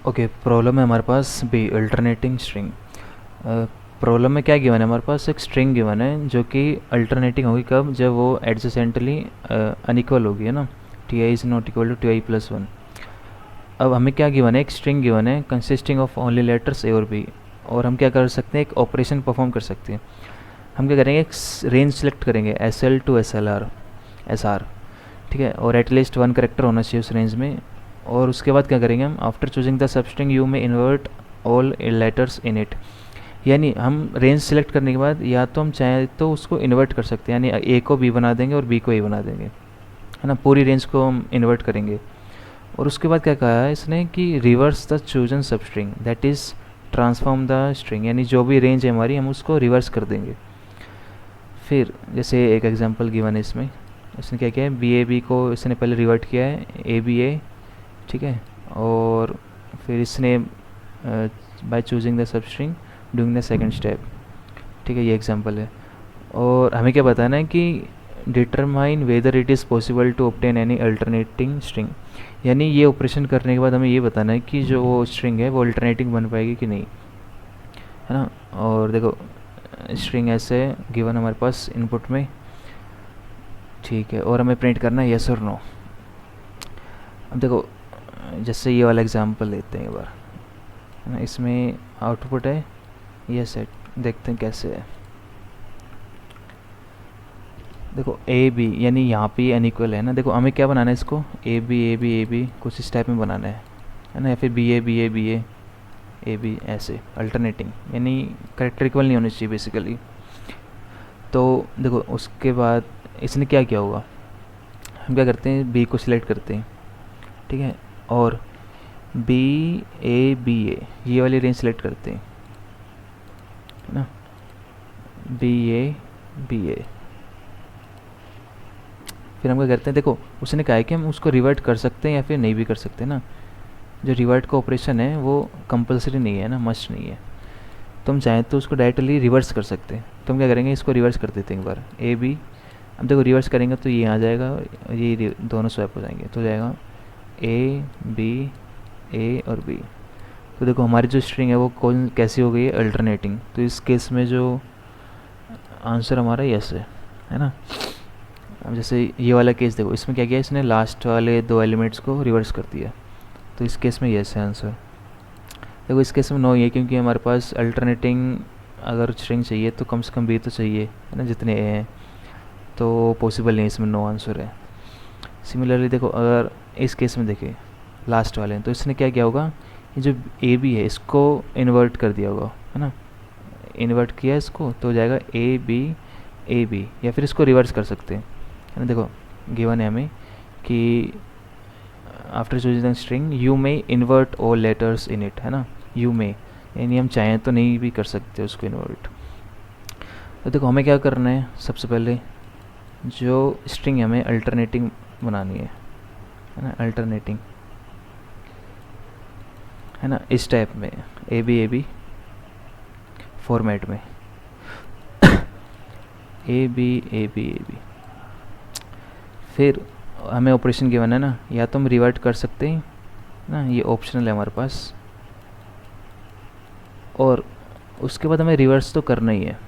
Okay, problem है हमारे पास बी अल्टरनेटिंग स्ट्रिंग। प्रॉब्लम में क्या गिवन है, हमारे पास एक स्ट्रिंग गिवन है जो कि अल्टरनेटिंग होगी कब, जब वो एडजेसेंटली अनइक्वल होगी, है ना। T I is not equal to T I plus one. अब हमें क्या गिवन है, एक स्ट्रिंग गिवन है consisting of only letters A और बी, और हम क्या कर सकते हैं, एक ऑपरेशन परफॉर्म कर सकते हैं। हम क्या करेंगे, एक रेंज सेलेक्ट करेंगे S L two S L R, S R, ठीक है, और एटलीस्ट वन करेक्टर होना चाहिए उस रेंज में। और उसके बाद क्या करेंगे हम, after choosing the substring U में invert all letters in it. यानी हम रेंज सेलेक्ट करने के बाद या तो हम चाहें तो उसको इन्वर्ट कर सकते हैं, यानी ए को बी बना देंगे और बी को ए बना देंगे, है ना। पूरी रेंज को हम इन्वर्ट करेंगे। और उसके बाद क्या कहा है इसने कि reverse the chosen substring, that is transform the string, यानी जो भी रेंज है हमारी हम उसको रिवर्स कर देंगे। फिर जैसे एक एग्जांपल गिवन है इसमें, इसने क्या किया है, बी ए बी को इसने पहले रिवर्ट किया है ए बी ए, ठीक है। और फिर इसने by choosing the substring doing the second step, ठीक है, ये एग्जांपल है। और हमें क्या बताना है कि determine whether it is possible to obtain any alternating string, यानी ये ऑपरेशन करने के बाद हमें ये बताना है कि जो वो स्ट्रिंग है वो अल्टरनेटिंग बन पाएगी कि नहीं, है ना। और देखो स्ट्रिंग ऐसे गिवन हमारे पास इनपुट में, ठीक है, और हमें प्रिंट करना है यस और नो। अब देखो जैसे ये वाला एग्जांपल लेते हैं एक बार, है ना। इसमें आउटपुट है यस है, देखते हैं कैसे है। देखो ए बी, यानी यहाँ पे अनइक्वल है ना। देखो हमें क्या बनाना है इसको, A B A B A B कुछ इस टाइप में बनाना है ना, या फिर B A B A B A B, ऐसे अल्टरनेटिंग, यानी करेक्टर इक्वल नहीं होनी चाहिए बेसिकली। तो देखो उसके बाद इसने क्या किया होगा, हम क्या करते हैं, बी को सिलेक्ट करते हैं, ठीक है, और बी ए ये वाली रेंज सेलेक्ट करते हैं, है ना, बी ए। फिर हम क्या करते हैं, देखो उसने कहा है कि हम उसको रिवर्ट कर सकते हैं या फिर नहीं भी कर सकते ना। जो रिवर्ट का ऑपरेशन है वो कंपलसरी नहीं है ना, मस्ट नहीं है। तो हम चाहें तो उसको डायरेक्टली रिवर्स कर सकते हैं। तो हम क्या करेंगे, इसको रिवर्स कर देते हैं एक बार, ए बी। अब देखो रिवर्स करेंगे तो ये आ जाएगा, ये दोनों स्वैप हो जाएंगे, तो जाएगा ए बी ए और बी। तो देखो हमारी जो स्ट्रिंग है वो कौन कैसी हो गई है, अल्टरनेटिंग। तो इस केस में जो आंसर हमारा यस है ना। अब जैसे ये वाला केस देखो, इसमें क्या किया, इसने लास्ट वाले दो एलिमेंट्स को रिवर्स कर दिया, तो इस केस में यस है आंसर। देखो इस केस में नो है, क्योंकि हमारे पास अल्टरनेटिंग अगर स्ट्रिंग चाहिए तो कम से कम बी तो चाहिए, है ना, जितने ए हैं, तो पॉसिबल नहीं, इसमें नो आंसर है। सिमिलरली देखो अगर इस केस में देखें लास्ट वाले हैं, तो इसने क्या किया होगा, ये जो ए बी है इसको इन्वर्ट कर दिया होगा, है ना, इन्वर्ट किया इसको, तो हो जाएगा ए बी, या फिर इसको रिवर्स कर सकते हैं, है ना। देखो गिवन है हमें कि आफ्टर चूजिंग स्ट्रिंग यू में invert all letters in it, है ना, यू में, यानी हम चाहें तो नहीं भी कर सकते उसको इन्वर्ट। तो देखो हमें क्या करना है, सबसे पहले जो स्ट्रिंग हमें अल्टरनेटिंग बनानी है ना, अल्टरनेटिंग, है ना, इस टाइप में ए बी फॉर्मेट में ए बी। फिर हमें ऑपरेशन गिवन है ना, या तो हम रिवर्ट कर सकते हैं ना, ये ऑप्शनल है हमारे पास, और उसके बाद हमें रिवर्स तो करना ही है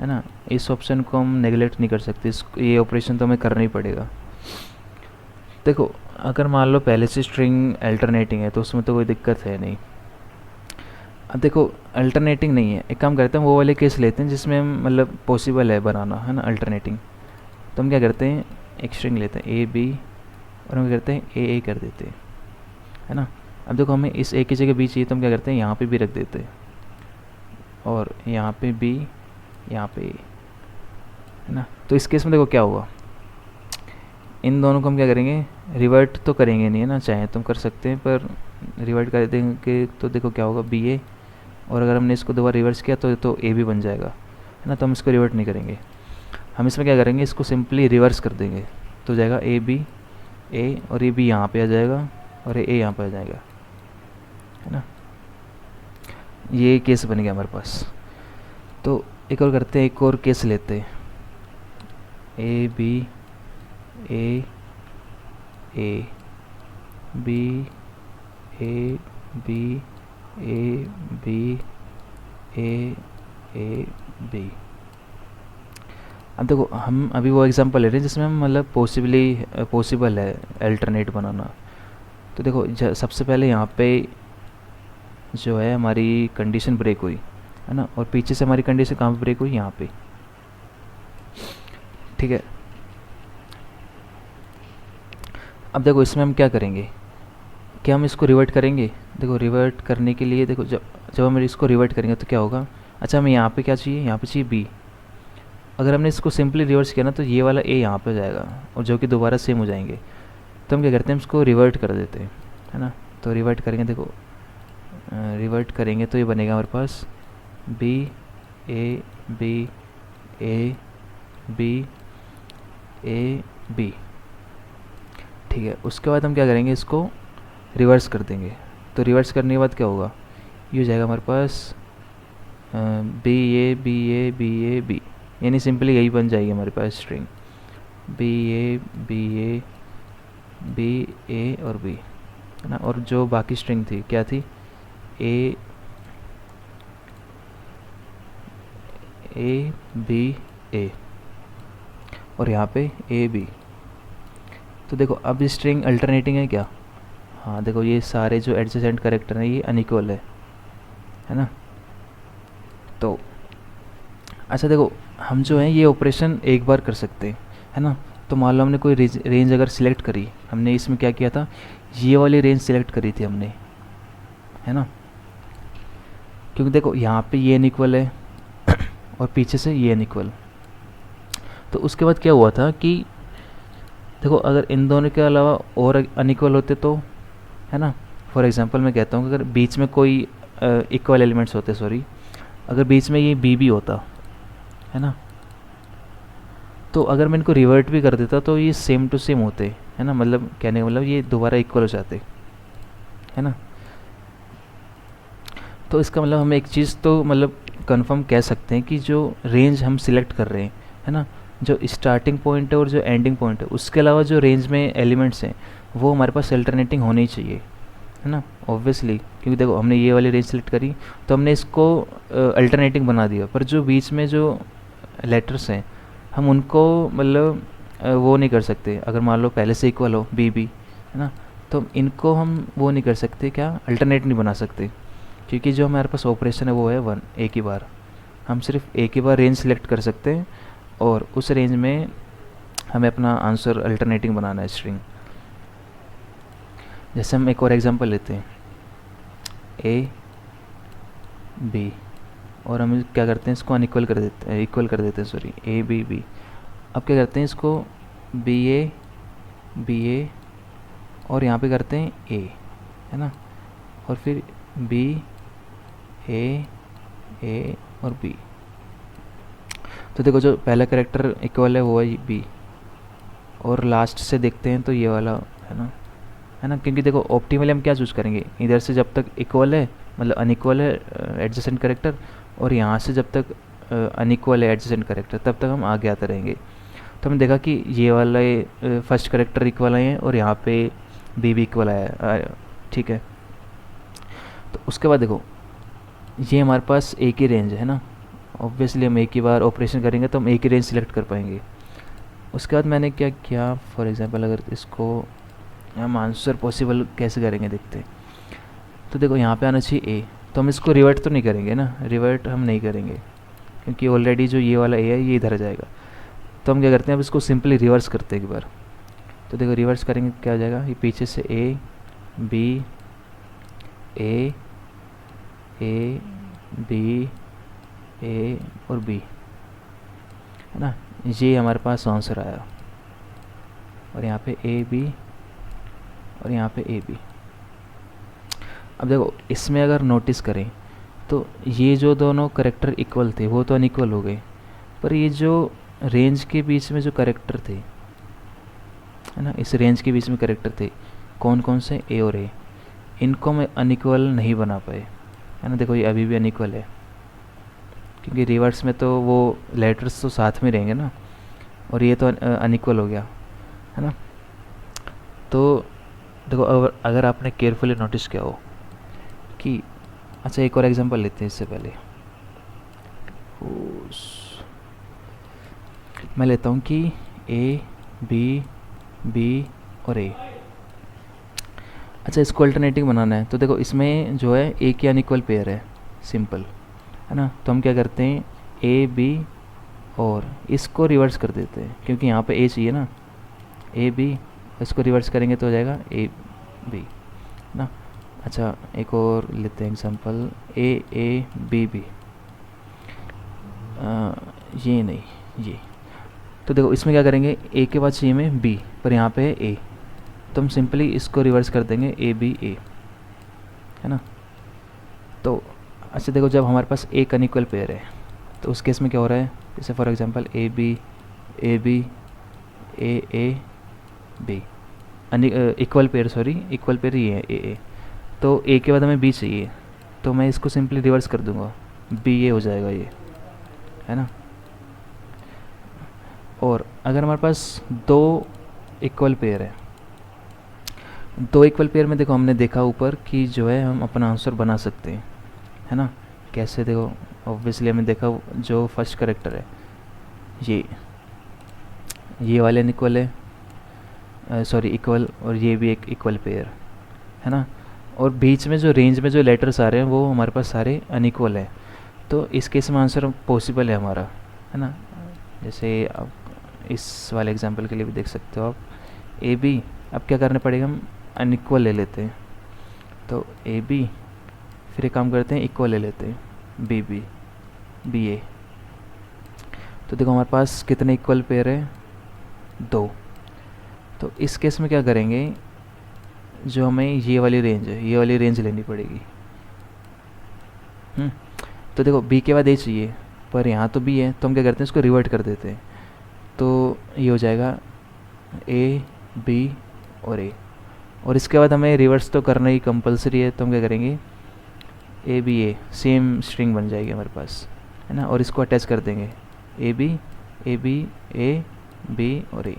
ना। इस ऑप्शन को हम नेगलेक्ट नहीं कर सकते, ये ऑपरेशन तो हमें करना ही पड़ेगा। देखो अगर मान लो पहले से स्ट्रिंग अल्टरनेटिंग है तो उसमें तो कोई दिक्कत है नहीं। अब देखो अल्टरनेटिंग नहीं है, एक काम करते हैं, वो वाले केस लेते हैं जिसमें मतलब पॉसिबल है बनाना, है ना, अल्टरनेटिंग। तो हम क्या करते हैं, एक स्ट्रिंग लेते हैं ए बी, और हम क्या करते हैं ए कर देते हैं, है ना। अब देखो हमें इस ए की जगह बी चाहिए, तो हम क्या करते हैं, यहाँ पे बी रख देते हैं, और यहाँ पे बी, यहाँ पे ए, है ना। तो इस केस में देखो क्या होगा, इन दोनों को हम क्या करेंगे, रिवर्ट तो करेंगे नहीं, है ना, चाहे तो हम कर सकते हैं, पर रिवर्ट कर देंगे तो देखो क्या होगा, बी ए, और अगर हमने इसको दोबारा रिवर्स किया तो ए भी बन जाएगा, है ना। तो हम इसको रिवर्ट नहीं करेंगे, हम इसमें क्या करेंगे, इसको सिंपली रिवर्स कर देंगे, तो जाएगा ए बी ए, और ये बी यहाँ पे आ जाएगा, और ये ए यहाँ पे आ जाएगा, है ना। ये केस बन गया हमारे पास। तो एक और करते हैं, एक और केस लेते हैं, A B A B A B A B A B. अब देखो हम अभी वो एग्जांपल ले रहे हैं जिसमें हम मतलब पॉसिबल है अल्टरनेट बनाना। तो देखो सबसे पहले यहाँ पे जो है हमारी कंडीशन ब्रेक हुई है ना, और पीछे से हमारी कंडीशन कहाँ पे ब्रेक हुई, यहाँ पे। ठीक है, अब देखो इसमें हम क्या करेंगे, क्या हम इसको रिवर्ट करेंगे। देखो रिवर्ट करने के लिए देखो जब जब हम इसको रिवर्ट करेंगे तो क्या होगा। अच्छा हमें यहाँ पे क्या चाहिए, यहाँ पे चाहिए बी। अगर हमने इसको सिंपली रिवर्स किया ना तो ये वाला ए यहाँ पे हो जाएगा, और जो कि दोबारा सेम हो जाएंगे। तो हम क्या करते हैं, इसको रिवर्ट कर देते हैं, है ना। तो रिवर्ट करेंगे, देखो रिवर्ट करेंगे तो ये बनेगा हमारे पास B A B A B A B. ठीक है, उसके बाद हम क्या करेंगे, इसको रिवर्स कर देंगे। तो रिवर्स करने के बाद क्या होगा, ये हो जाएगा हमारे पास B A B A B A B, यानी सिंपली यही बन जाएगी हमारे पास string B A B A B A और बी, है ना। और जो बाकी स्ट्रिंग थी क्या थी, ए ए बी ए, और यहाँ पे ए बी। तो देखो अब ये स्ट्रिंग अल्टरनेटिंग है क्या, हाँ देखो ये सारे जो एडजेसेंट कैरेक्टर हैं ये अनइक्वल है ना। तो अच्छा देखो हम जो है ये ऑपरेशन एक बार कर सकते हैं, है ना। तो मान लो हमने कोई रेंज अगर सिलेक्ट करी, हमने इसमें क्या किया था, ये वाली रेंज सिलेक्ट करी थी हमने, है ना। क्योंकि देखो यहाँ पे ये अनइक्वल है और पीछे से ये अनइक्वल। तो उसके बाद क्या हुआ था कि देखो अगर इन दोनों के अलावा और अनइक्वल होते तो, है ना। फॉर एग्जांपल मैं कहता हूँ कि अगर बीच में कोई इक्वल एलिमेंट्स होते, सॉरी, अगर बीच में ये बी भी होता, है ना, तो अगर मैं इनको रिवर्ट भी कर देता तो ये सेम टू सेम होते, है ना। मतलब कहने का मतलब ये दोबारा इक्वल हो जाते, है ना। तो इसका मतलब हम एक चीज़ तो मतलब कंफर्म कह सकते हैं कि जो रेंज हम सिलेक्ट कर रहे हैं, है ना, जो स्टार्टिंग पॉइंट है और जो एंडिंग पॉइंट है, उसके अलावा जो रेंज में एलिमेंट्स हैं वो हमारे पास अल्टरनेटिंग होनी ही चाहिए, है ना, ऑब्वियसली। क्योंकि देखो हमने ये वाली रेंज सेलेक्ट करी तो हमने इसको अल्टरनेटिंग बना दिया, पर जो बीच में जो लेटर्स हैं हम उनको मतलब वो नहीं कर सकते। अगर मान लो पहले से इक्वल हो बी बी, है ना, तो इनको हम वो नहीं कर सकते, क्या अल्टरनेट नहीं बना सकते, क्योंकि जो हमारे पास ऑपरेशन है वो है वन, एक ही बार। हम सिर्फ एक ही बार रेंज सेलेक्ट कर सकते हैं और उस रेंज में हमें अपना आंसर अल्टरनेटिंग बनाना है स्ट्रिंग। जैसे हम एक और एग्जांपल लेते हैं, ए बी, और हम क्या करते हैं, इसको अनइक्वल कर देते हैं, इक्वल कर देते हैं, सॉरी, ए बी बी। अब क्या करते हैं, इसको बी ए और यहाँ पे करते हैं ए, है ना, और फिर बी ए और बी। तो देखो जो पहला कैरेक्टर इक्वल है वो है बी, और लास्ट से देखते हैं तो ये वाला, है ना। क्योंकि देखो ऑप्टिमली हम क्या चूज़ करेंगे, इधर से जब तक इक्वल है मतलब अनइक्वल है एडजेसेंट कैरेक्टर, और यहाँ से जब तक अनइक्वल है एडजेसेंट कैरेक्टर, तब तक हम आगे आते रहेंगे। तो हमने देखा कि ये वाला फर्स्ट कैरेक्टर इक्वल आए हैं और यहाँ पे बी भी इक्वल आया, ठीक है। तो उसके बाद देखो ये हमारे पास एक ही रेंज है ना, ऑब्वियसली हम एक ही बार ऑपरेशन करेंगे तो हम एक ही रेंज सिलेक्ट कर पाएंगे। उसके बाद मैंने क्या किया, फॉर एग्जांपल अगर इसको हम आंसर पॉसिबल कैसे करेंगे देखते हैं। तो देखो यहाँ पे आना चाहिए ए, तो हम इसको रिवर्ट तो नहीं करेंगे ना, रिवर्ट हम नहीं करेंगे क्योंकि ऑलरेडी जो ये वाला ए है ये इधर आ जाएगा। तो हम क्या करते हैं, अब इसको सिंपली रिवर्स करते हैं एक बार। तो देखो रिवर्स करेंगे क्या हो जाएगा, ये पीछे से ए बी ए बी ए और बी, है ना, ये हमारे पास आंसर आया। और यहाँ पे ए बी और यहाँ पे ए बी। अब देखो इसमें अगर नोटिस करें तो ये जो दोनों करेक्टर इक्वल थे वो तो अनइक्वल हो गए, पर ये जो रेंज के बीच में जो करेक्टर थे, है ना, इस रेंज के बीच में करेक्टर थे कौन कौन से, ए और ए, इनको हम अनइक्वल नहीं बना पाए, है ना। देखो ये अभी भी अनइक्वल है क्योंकि रिवर्स में तो वो लेटर्स तो साथ में रहेंगे ना, और ये तो अनइक्वल हो गया, है ना। तो देखो अगर आपने केयरफुली नोटिस किया हो कि अच्छा एक और एग्जांपल लेते हैं इससे पहले। मैं लेता हूँ कि ए बी बी और ए। अच्छा इसको अल्टरनेटिव बनाना है तो देखो इसमें जो है ए की अनइक्वल पेयर है, सिंपल है ना। तो हम क्या करते हैं ए बी और इसको रिवर्स कर देते हैं क्योंकि यहाँ पे ए चाहिए ना, ए बी, इसको रिवर्स करेंगे तो हो जाएगा ए बी ना। अच्छा एक और लेते हैं एग्जांपल ए बी बी, ये नहीं ये। तो देखो इसमें क्या करेंगे ए के बाद चाहिए हमें बी पर यहाँ पे है ए, तो हम सिंपली इसको रिवर्स कर देंगे ए बी ए, है ना। तो अच्छा देखो जब हमारे पास एक अनइक्वल पेयर है तो उस केस में क्या हो रहा है, जैसे for example A B A B equal pair, sorry equal pair ही है ए, तो ए के बाद हमें बी चाहिए तो मैं इसको सिंपली रिवर्स कर दूंगा, बी ए हो जाएगा ये, है ना। और अगर हमारे पास दो इक्वल पेयर है, दो इक्वल पेयर में देखो हमने देखा ऊपर कि जो है हम अपना आंसर बना सकते हैं, है ना। कैसे देखो ऑब्वियसली हमने देखा जो फर्स्ट करेक्टर है ये वाले अनइक्वल है, सॉरी इक्वल, और ये भी एक इक्वल पेयर है ना। और बीच में जो रेंज में जो लेटर्स आ रहे हैं वो हमारे पास सारे अनइक्वल हैं, तो इस केस में आंसर पॉसिबल है हमारा, है ना। जैसे आप इस वाले एग्जांपल के लिए भी देख सकते हो आप ए बी, अब क्या करना पड़ेगा, हम अनइक्वल ले लेते हैं तो ए बी, फिर एक काम करते हैं इक्वल ले लेते हैं बी बी बी ए। तो देखो हमारे पास कितने इक्वल पेयर है, दो। तो इस केस में क्या करेंगे, जो हमें ये वाली रेंज है ये वाली रेंज लेनी पड़ेगी। तो देखो बी के बाद ए चाहिए पर यहाँ तो बी है, तो हम क्या करते हैं इसको रिवर्ट कर देते हैं, तो ये हो जाएगा ए बी और ए। और इसके बाद हमें रिवर्स तो करना ही कंपलसरी है, तो हम क्या करेंगे A B A, same string बन जाएगी हमारे पास, है ना। और इसको अटैच कर देंगे ए बी ए बी और ए,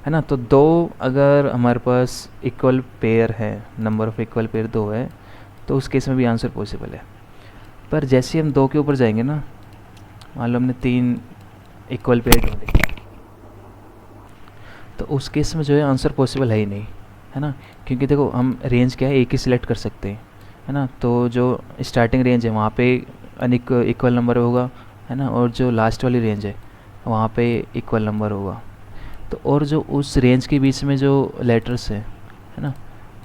है ना। तो दो अगर हमारे पास इक्वल पेयर है, नंबर ऑफ इक्वल पेयर दो है, तो उस केस में भी आंसर पॉसिबल है। पर जैसे हम दो के ऊपर जाएंगे ना, मान लो हमने तीन इक्वल पेयर ढूंढे, तो उस केस में जो है आंसर पॉसिबल है ही नहीं, है ना। क्योंकि देखो हम रेंज क्या है एक ही सिलेक्ट कर सकते हैं, है ना। तो जो स्टार्टिंग रेंज है वहाँ पे इक्वल नंबर होगा, है ना, और जो लास्ट वाली रेंज है वहाँ पे इक्वल नंबर होगा। तो और जो उस रेंज के बीच में जो लेटर्स है ना,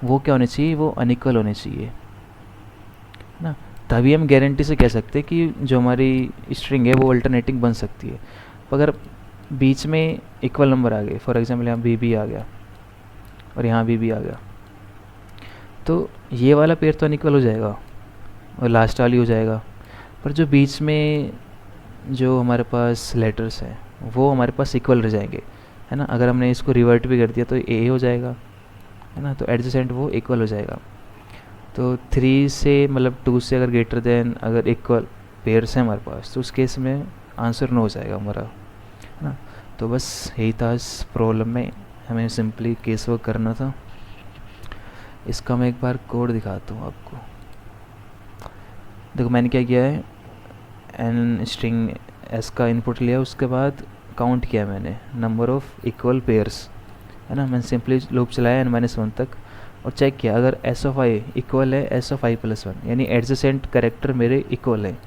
वो क्या होने चाहिए, वो अनइक्वल होने चाहिए, है ना। तभी हम गारंटी से कह सकते हैं कि जो हमारी स्ट्रिंग है वो अल्टरनेटिंग बन सकती है। अगर बीच में इक्वल नंबर आ गए, फॉर एग्जांपल यहाँ बी आ गया और यहाँ बी आ गया, तो ये वाला पेयर तो अनइक्वल हो जाएगा और लास्ट वाली हो जाएगा, पर जो बीच में जो हमारे पास लेटर्स हैं वो हमारे पास इक्वल रह जाएंगे, है ना। अगर हमने इसको रिवर्ट भी कर दिया तो ए हो जाएगा, है ना। तो एडजेसेंट वो इक्वल हो जाएगा। तो 3 से मतलब 2 से अगर ग्रेटर देन अगर इक्वल पेयर्स हैं हमारे पास, तो उस केस में आंसर नो हो जाएगा हमारा, है ना। तो बस यही था इस प्रॉब्लम में, हमें सिंपली केस वर्क करना था। इसका मैं एक बार कोड दिखाता हूँ आपको। देखो मैंने क्या किया है, एन स्ट्रिंग एस का इनपुट लिया, उसके बाद काउंट किया मैंने नंबर ऑफ इक्वल पेयर्स, है ना। मैंने सिंपली लूप चलाया n-1 तक और चेक किया अगर एस ऑफ आई इक्वल है एस ऑफ आई प्लस 1, यानी एडजेसेंट कैरेक्टर मेरे इक्वल है,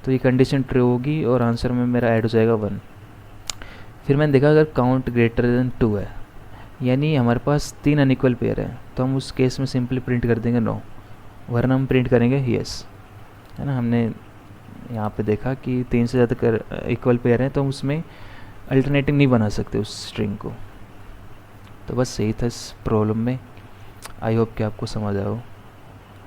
तो ये कंडीशन ट्रू होगी और आंसर में मेरा ऐड हो जाएगा 1। फिर मैंने देखा अगर काउंट ग्रेटर देन 2 है, यानी हमारे पास 3 अनइक्वल पेयर है, तो हम उस केस में सिंपली प्रिंट कर देंगे नो, वरना हम प्रिंट करेंगे येस, है ना। हमने यहाँ पे देखा कि 3 से ज़्यादा इक्वल पेयर हैं तो हम उसमें अल्टरनेटिव नहीं बना सकते उस स्ट्रिंग को। तो बस यही था इस प्रॉब्लम में। आई होप कि आपको समझ आया हो।